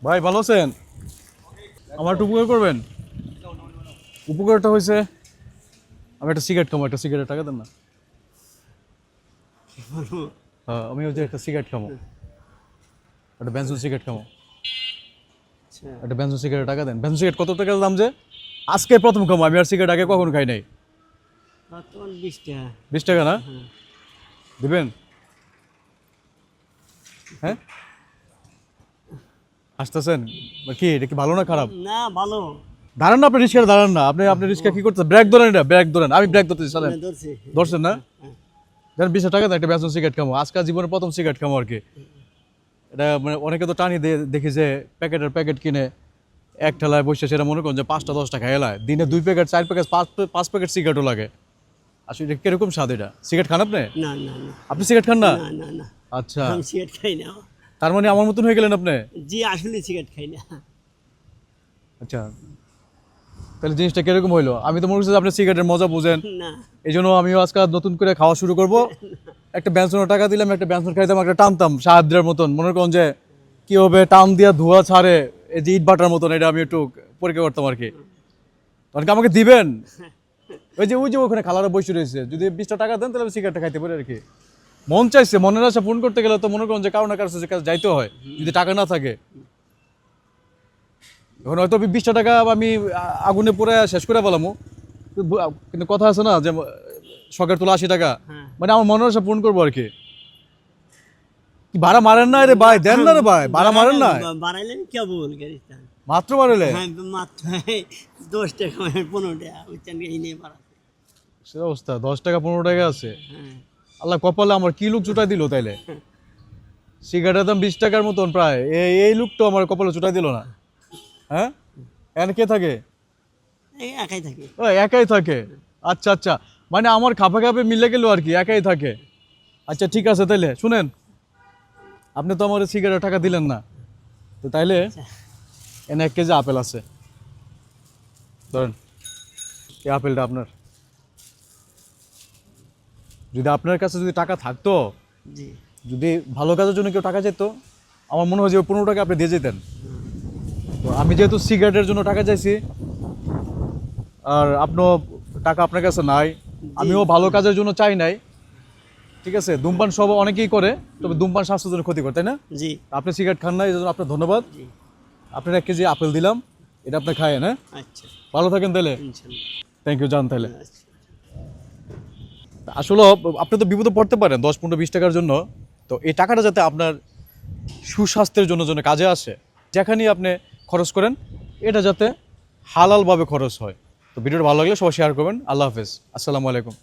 ভাই ভালো আছেন? আমার একটু উপকার করবেন। উপকারটা হয়েছে আমি একটা সিগারেট খাবো, একটা সিগারেট টাকা দেন না। হ্যাঁ, আমি হচ্ছে একটা সিগারেট খাবো, একটা বেনজন সিগারেট খাবো, একটা বেনজন সিগারেট টাকা দেন। বেনজন সিগারেট কত টাকা দাম যে? আজকে প্রথম খাবো আমি, আর সিগারেট আগে কখনো খাই নাই। 20 টাকা না? দিবেন? হ্যাঁ আসতেছেন কি? এটা কি ভালো না খারাপ? না ভালো। দাঁড়ান না, আপনি রিক্সা দাঁড়ান না। আপনি রিক্সা কি করতেছেন? ব্রেক ধরেন, এটা ব্রেক ধরেন। আমি ব্রেক ধরতেছি, চলেন। ধরছি। ধরছেন না? দেন 20 টাকা দেন, একটা বেসন সিগারেট খাবো। আজকাল জীবনের প্রথম সিগারেট খাবো আর কি। এটা মানে অনেকে তো টানি দিয়ে দেখি যে প্যাকেট কিনে এক ঠেলায় বসে, সেটা মনে করেন যে 5টা 10 টাকা এলায় দিনে 2 প্যাকেট 4 প্যাকেট 5 প্যাকেট সিগারেটও লাগে। আসলে এটা কিরকম স্বাদ? এটা সিগারেট খান আপনি? না না না আপনি সিগারেট খান না? না না না আচ্ছা, আমি সিগারেট খাই না। তার মানে আমার মতন হয়ে গেলেন আপনি। জি আসলে সিগারেট খাই না। আচ্ছা, তাহলে জিনিসটা কিরকম হইলো? আমি তো মনে করছি যে আপনি সিগারেটের মজা বুঝেন, না এই জন্য আমিও আজকাল নতুন করে খাওয়া শুরু করব। একটা বেনসনের টাকা দিলাম, একটা বেনসন খাইতাম, একটা টানতাম সাহায্যের মতন, মনে করেন যে কি হবে, টান দিয়া ধোয়া ছাড়ে, এই যে ইট বাটার মতন, এটা আমি একটু পরীক্ষা করতাম আর কি। তখন কি আমাকে দিবেন? ওই যে ওখানে খালারা বসে রয়েছে, যদি 20টা টাকা দেন তাহলে আমি সিগারেটটা খাইতে পারি আর কি। মন চাইছে, মনের আশা পূরণ করতে গেলে তো মনে করেন যে কারো না কারো কাছে যাইতে হয়, যদি টাকা না থাকে। এখন হয়তো 20টা টাকা আমি আগুনে পুড়ে শেষ করে পেলাম, কিন্তু কথা আছে না যে শখের তোলা 80 টাকা, হ্যাঁ। মানে আমার মনের আশা পূরণ করবো আর কি। কি ভাড়া মারেন না রে ভাই? দেন না রে ভাই, ভাড়া মারেন না? বাড়াইলেন কেবল গাড়িটা। মাত্র বাড়াইলে? হ্যাঁ মাত্র 10 টাকা 15 টাকা বুঝছেন এই নিয়ে বাড়াতে। সে অবস্থা, 10 টাকা 15 টাকা আছে। হ্যাঁ আল্লাহ কপালে আমার কি লোক চুটাই দিল তাইলে। সিগারেটের দাম 20 টাকার মতন প্রায়, এই লোক তো আমার কপালে চুটাই দিল না। হ্যাঁ, এখানে কে থাকে? এই একাই থাকি। ও একাই থাকে? আচ্ছা আচ্ছা, মানে আমার খাপে খাপে মিলে গেল আর কি, একাই থাকে। আচ্ছা ঠিক আছে, তাইলে শুনেন, আপনি তো আমার সিগারেট টাকা দিলেন না, তো তাইলে এনে 1 কেজি আপেল আছে, ধরেন। এই আপেলটা আপনার। যদি আপনার কাছে যদি টাকা থাকতো, জি যদি ভালো কাজের জন্য কেউ টাকা যেত, আমার মনে হয় যে 15 টাকা আপনি দিয়ে যেতেন। তো আমি যেহেতু সিগারেটের জন্য টাকা চাইছি, আর আপনার টাকা আপনার কাছে নাই, আমিও ভালো কাজের জন্য চাই নাই, ঠিক আছে? ধূমপান সব অনেকেই করে, তবে ধূমপান স্বাস্থ্যের জন্য ক্ষতিকর, তাই না? জি আপনি সিগারেট খান না, এই জন্য আপনার ধন্যবাদ। জি আপনার 1 কেজি আপেল দিলাম, এটা আপনি খায়েন। হ্যাঁ, আচ্ছা ভালো থাকেন তাহলে। ইনশাআল্লাহ। থ্যাংক ইউ, যান তাহলে। আচ্ছা। আসলে আপনি তো বিপদে পড়তে পারেন 10 15 20 টাকার জন্য, তো এই টাকাটা যাতে আপনার সুস্বাস্থ্যের জন্য জন্য কাজে আসে, যেখানেই আপনি খরচ করেন, এটা যাতে হালালভাবে খরচ হয়। তো ভিডিওটা ভালো লাগলে সবাই শেয়ার করবেন। আল্লাহ হাফেজ, আসসালামু আলাইকুম।